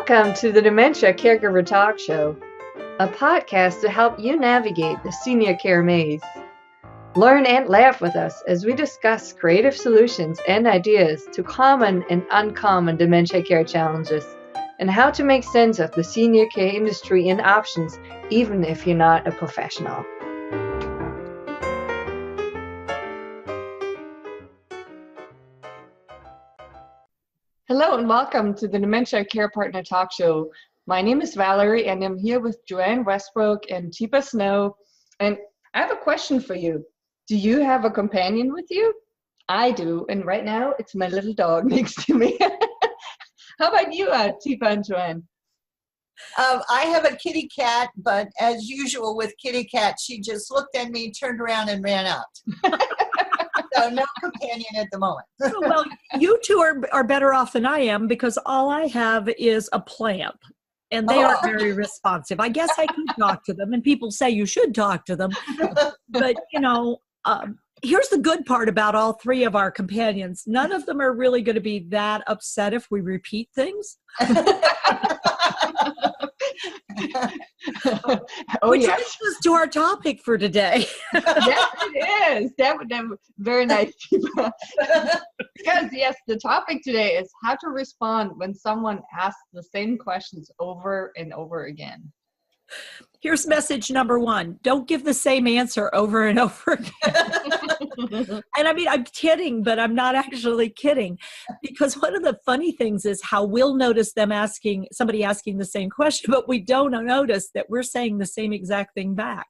Welcome to the Dementia Caregiver Talk Show, a podcast to help you navigate the senior care maze. Learn and laugh with us as we discuss creative solutions and ideas to common and uncommon dementia care challenges, and how to make sense of the senior care industry and options, even if you're not a professional. Hello and welcome to the Dementia Care Partner Talk Show. My name is Valerie and I'm here with Joanne Westbrook and Teepa Snow. And I have a question for you. Do you have a companion with you? I do, and right now it's my little dog next to me. How about you, Teepa and Joanne? I have a kitty cat, but as usual with kitty cat, she just looked at me, turned around, and ran out. So no companion at the moment. Well, you two are better off than I am because all I have is a plant. And they are very responsive. I guess I can talk to them, and people say you should talk to them. But, here's the good part about all three of our companions. None of them are really going to be that upset if we repeat things. Which brings us to our topic for today. Yes, it is. That would be very nice. Because, yes, the topic today is how to respond when someone asks the same questions over and over again. Here's message number one. Don't give the same answer over and over again. And I mean, I'm kidding, but I'm not actually kidding. Because one of the funny things is how we'll notice somebody asking the same question, but we don't notice that we're saying the same exact thing back.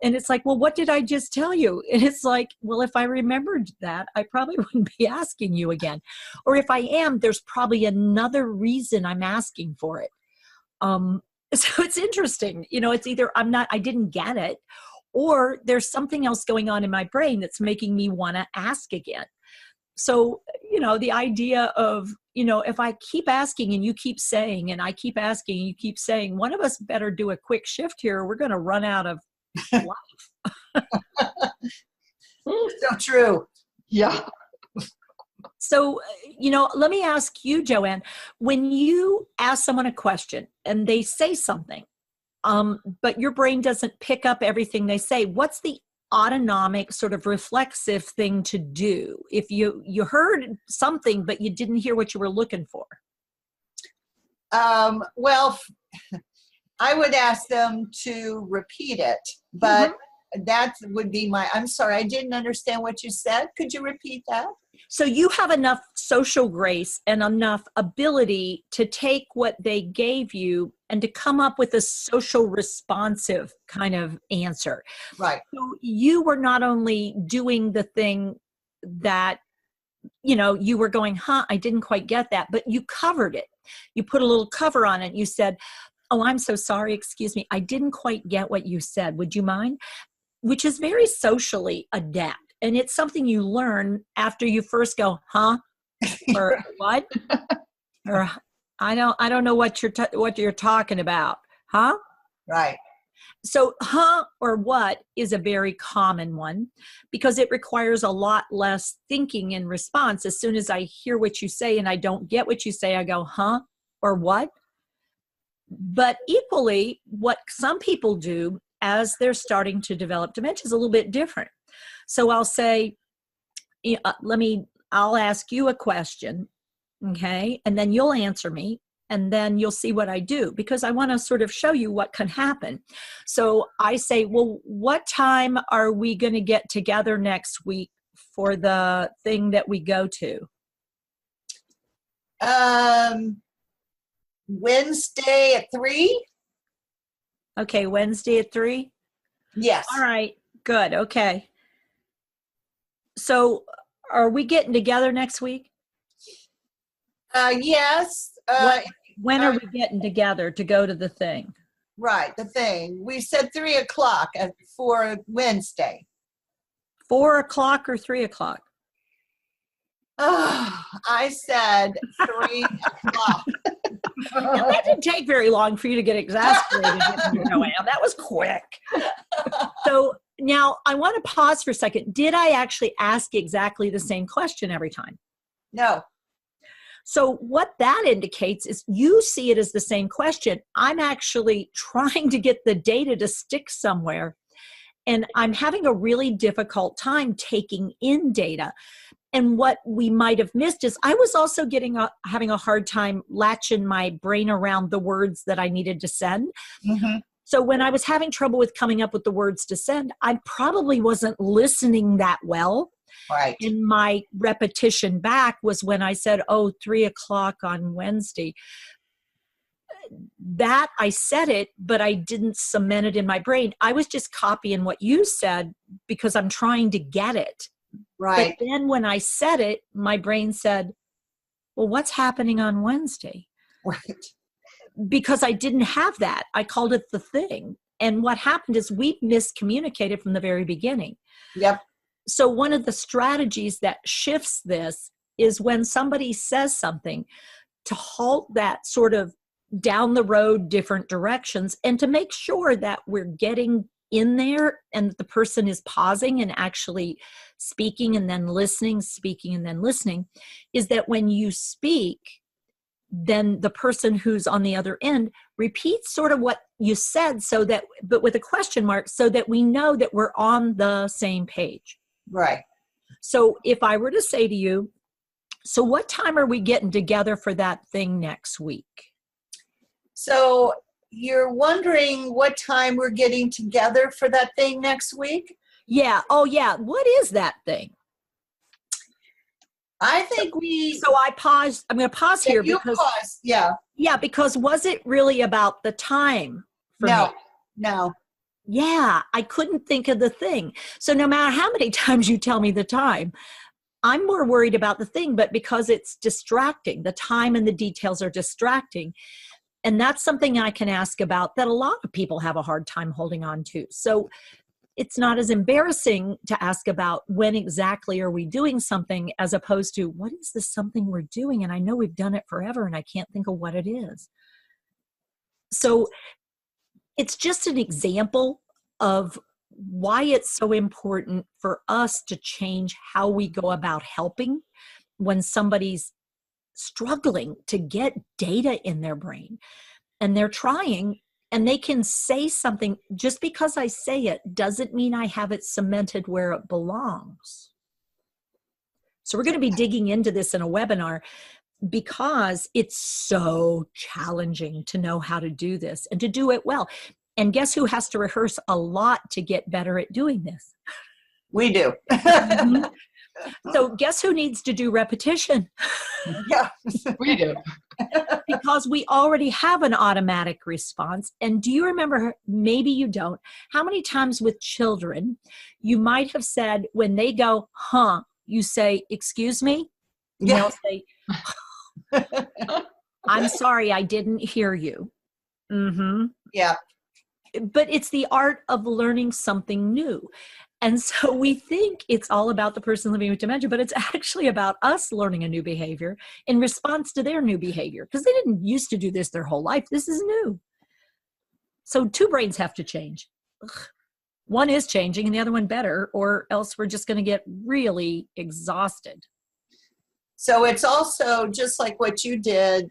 And it's like, well, what did I just tell you? And it's like, well, if I remembered that, I probably wouldn't be asking you again. Or if I am, there's probably another reason I'm asking for it. So it's interesting, it's either I didn't get it, or there's something else going on in my brain that's making me want to ask again. So, the idea of, if I keep asking and you keep saying, and I keep asking and you keep saying, one of us better do a quick shift here, or we're going to run out of life. So true. Yeah. So, let me ask you, Joanne, when you ask someone a question and they say something, but your brain doesn't pick up everything they say, what's the autonomic sort of reflexive thing to do if you heard something, but you didn't hear what you were looking for? Well, I would ask them to repeat it, but that would be I'm sorry, I didn't understand what you said. Could you repeat that? So you have enough social grace and enough ability to take what they gave you and to come up with a social responsive kind of answer. Right. So you were not only doing the thing that, you were going, I didn't quite get that, but you covered it. You put a little cover on it. You said, oh, I'm so sorry. Excuse me. I didn't quite get what you said. Would you mind? Which is very socially adept. And it's something you learn after you first go, huh? Or what? Or I don't know what you're talking about. Huh? Right. So huh or what is a very common one because it requires a lot less thinking in response. As soon as I hear what you say and I don't get what you say, I go, huh? Or what? But equally, what some people do as they're starting to develop dementia is a little bit different. So I'll say, I'll ask you a question, okay? And then you'll answer me, and then you'll see what I do, because I want to sort of show you what can happen. So I say, well, what time are we going to get together next week for the thing that we go to? Wednesday at 3. Okay, Wednesday at 3? Yes. All right, good, okay. So are we getting together next week? Yes. When are we getting together to go to the thing? Right, the thing. We said 3 o'clock for Wednesday. 4 o'clock or 3 o'clock? Oh, I said 3 o'clock. Now, that didn't take very long for you to get exasperated. Joanne. That was quick. So now I want to pause for a second. Did I actually ask exactly the same question every time? No. So what that indicates is you see it as the same question. I'm actually trying to get the data to stick somewhere, and I'm having a really difficult time taking in data. And what we might have missed is I was also having a hard time latching my brain around the words that I needed to send. Mm-hmm. So when I was having trouble with coming up with the words to send, I probably wasn't listening that well. Right. And my repetition back was when I said, 3:00 on Wednesday. That I said it, but I didn't cement it in my brain. I was just copying what you said because I'm trying to get it. Right. But then when I said it, my brain said, well, what's happening on Wednesday? Right. Because I didn't have that. I called it the thing. And what happened is we miscommunicated from the very beginning. Yep. So one of the strategies that shifts this is when somebody says something, to halt that sort of down the road different directions, and to make sure that we're getting in there and that the person is pausing and actually speaking and then listening, speaking and then listening, is that when you speak, then the person who's on the other end repeats sort of what you said, so that, but with a question mark, so that we know that we're on the same page. Right. So if I were to say to you, so what time are we getting together for that thing next week? So you're wondering what time we're getting together for that thing next week? Yeah. Oh, yeah. What is that thing? I think we... So I paused. I'm going to pause here because... Pause. Yeah. Yeah, because was it really about the time for me? No. Yeah, I couldn't think of the thing. So no matter how many times you tell me the time, I'm more worried about the thing, but because it's distracting, the time and the details are distracting. And that's something I can ask about that a lot of people have a hard time holding on to. So it's not as embarrassing to ask about when exactly are we doing something, as opposed to what is this something we're doing? And I know we've done it forever and I can't think of what it is. So it's just an example of why it's so important for us to change how we go about helping when somebody's struggling to get data in their brain and they're trying, and they can say something. Just because I say it doesn't mean I have it cemented where it belongs. So we're going to be digging into this in a webinar because it's so challenging to know how to do this and to do it well. And guess who has to rehearse a lot to get better at doing this? We do. Mm-hmm. So guess who needs to do repetition? Yeah, we do. Because we already have an automatic response. And do you remember, maybe you don't, how many times with children you might have said when they go, huh, you say, excuse me? And yeah. they'll say, I'm sorry, I didn't hear you. Mm-hmm. Yeah. But it's the art of learning something new. And so we think it's all about the person living with dementia, but it's actually about us learning a new behavior in response to their new behavior, because they didn't used to do this their whole life. This is new. So two brains have to change. Ugh. One is changing and the other one better, or else we're just going to get really exhausted. So it's also, just like what you did,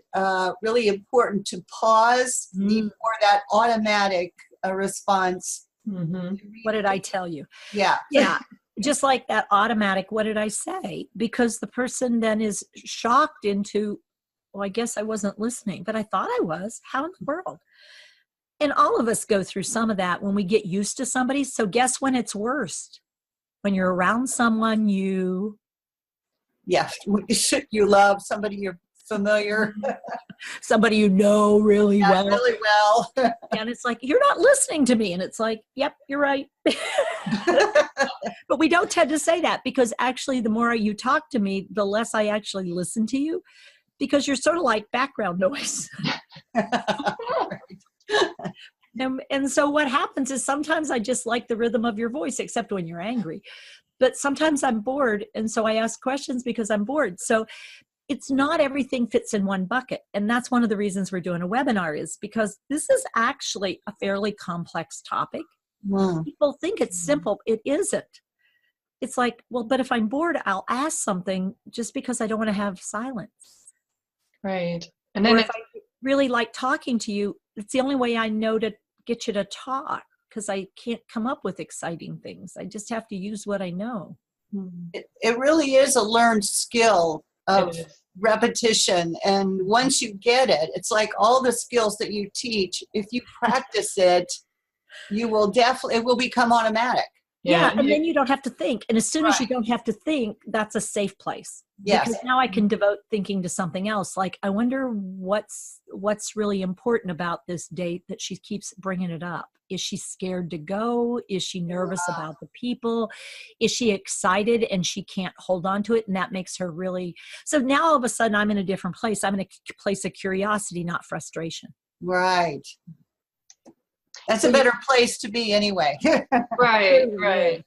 really important to pause before that automatic response. Mm-hmm. What did I tell you? Yeah. Yeah. Just like that automatic, what did I say? Because the person then is shocked into, well, I guess I wasn't listening, but I thought I was. How in the world? And all of us go through some of that when we get used to somebody. So guess when it's worst? When you're around someone you... Yeah. You love, somebody you're familiar. Somebody you know really well. Really well. And it's like, you're not listening to me. And it's like, yep, you're right. But we don't tend to say that, because actually the more you talk to me, the less I actually listen to you, because you're sort of like background noise. And so what happens is sometimes I just like the rhythm of your voice, except when you're angry. But sometimes I'm bored, and so I ask questions because I'm bored. So it's not everything fits in one bucket. And that's one of the reasons we're doing a webinar, is because this is actually a fairly complex topic. Wow. People think it's simple. It isn't. It's like, well, but if I'm bored, I'll ask something just because I don't want to have silence. Right. And Or then if I really like talking to you, it's the only way I know to get you to talk, because I can't come up with exciting things. I just have to use what I know. It really is a learned skill of it is. repetition. And once you get it, it's like all the skills that you teach, if you practice it, you will definitely, it will become automatic. Yeah, and then you don't have to think. And as soon as you Right. don't have to think, that's a safe place. Yes. Because now I can devote thinking to something else. Like, I wonder what's really important about this date that she keeps bringing it up. Is she scared to go? Is she nervous about the people? Is she excited and she can't hold on to it? And that makes her really... So now all of a sudden I'm in a different place. I'm in a place of curiosity, not frustration. Right. That's a better place to be anyway. Right.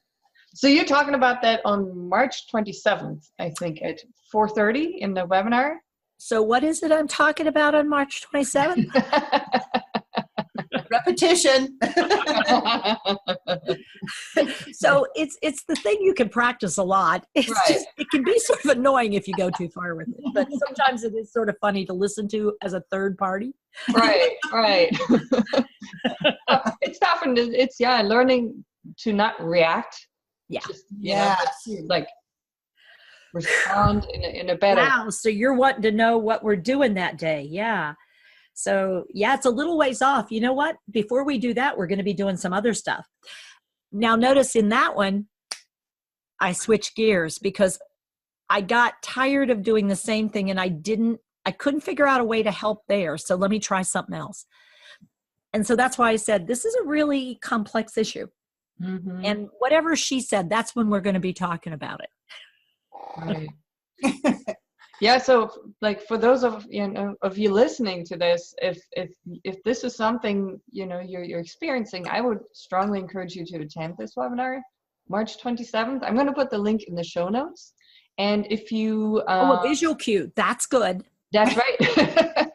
So you're talking about that on March 27th, I think, at 4:30 in the webinar. So what is it I'm talking about on March 27th? Repetition. So it's the thing you can practice a lot. It's Right. just, it can be sort of annoying if you go too far with it, but sometimes it is sort of funny to listen to as a third party. Right. It's often, it's learning to not react. Yeah. Just, like respond in a better. Wow. So you're wanting to know what we're doing that day. Yeah. So yeah, it's a little ways off. You know what? Before we do that, we're going to be doing some other stuff. Now notice in that one, I switched gears because I got tired of doing the same thing and I couldn't figure out a way to help there. So let me try something else. And so that's why I said, this is a really complex issue. Mm-hmm. And whatever she said, that's when we're going to be talking about it. Right. Yeah. So, like, for those of you listening to this, if this is something you're experiencing, I would strongly encourage you to attend this webinar, March 27th. I'm going to put the link in the show notes. And if you a visual cue, that's good. That's right.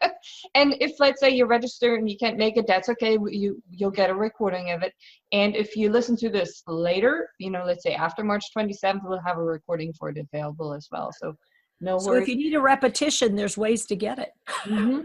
And if, let's say, you register and you can't make it, that's okay. You'll get a recording of it. And if you listen to this later, let's say after March 27th, we'll have a recording for it available as well. So no worries. So if you need a repetition, there's ways to get it. Mm-hmm.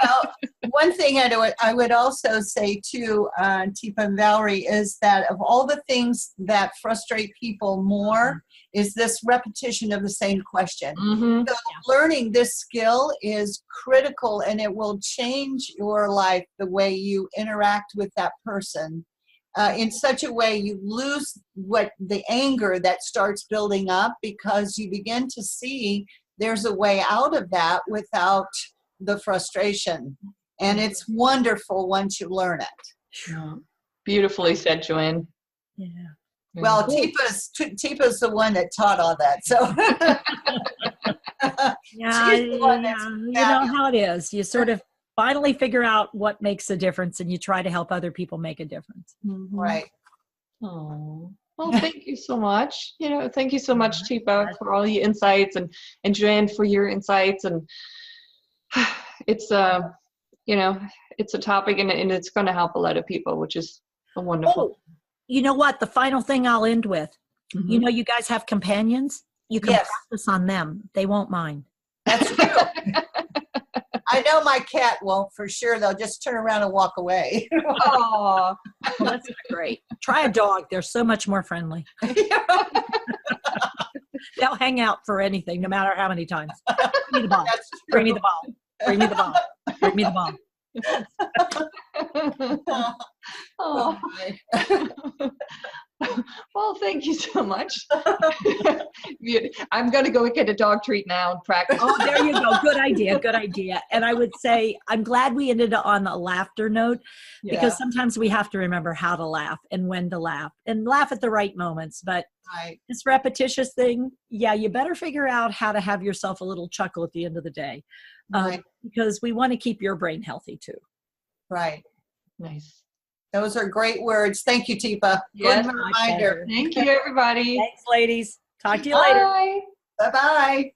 Well, one thing I would also say too, Teepa and Valerie, is that of all the things that frustrate people more is this repetition of the same question. Mm-hmm. So learning this skill is critical, and it will change your life, the way you interact with that person. In such a way you lose the anger that starts building up, because you begin to see there's a way out of that without the frustration. And it's wonderful once you learn it. Yeah. Beautifully said, Joanne. Yeah. Well, Teepa's the one that taught all that. So Yeah, she's the one that's you know how it is. You sort of finally figure out what makes a difference, and you try to help other people make a difference. Mm-hmm. right. Oh, well, thank you so much. Thank you so much, Teepa, for all your insights, and Joanne for your insights. And it's it's a topic, and it's going to help a lot of people, which is a wonderful. Oh, you know what? The final thing I'll end with. Mm-hmm. You guys have companions. You can practice on them. They won't mind. That's true. I know my cat won't, for sure. They'll just turn around and walk away. Oh, Well, that's not great. Try a dog. They're so much more friendly. They'll hang out for anything, no matter how many times. Bring me the ball. Bring me the ball. Bring me the ball. Bring me the ball. Oh. Well, thank you so much. I'm going to go get a dog treat now and practice. Oh, there you go. Good idea. Good idea. And I would say, I'm glad we ended on a laughter note, because sometimes we have to remember how to laugh and when to laugh, and laugh at the right moments. But this repetitious thing, you better figure out how to have yourself a little chuckle at the end of the day, because we want to keep your brain healthy too. Right. Nice. Those are great words. Thank you, Teepa. Yes, good reminder. Thank you, everybody. Thanks, ladies. Talk to you later. Bye. Bye-bye.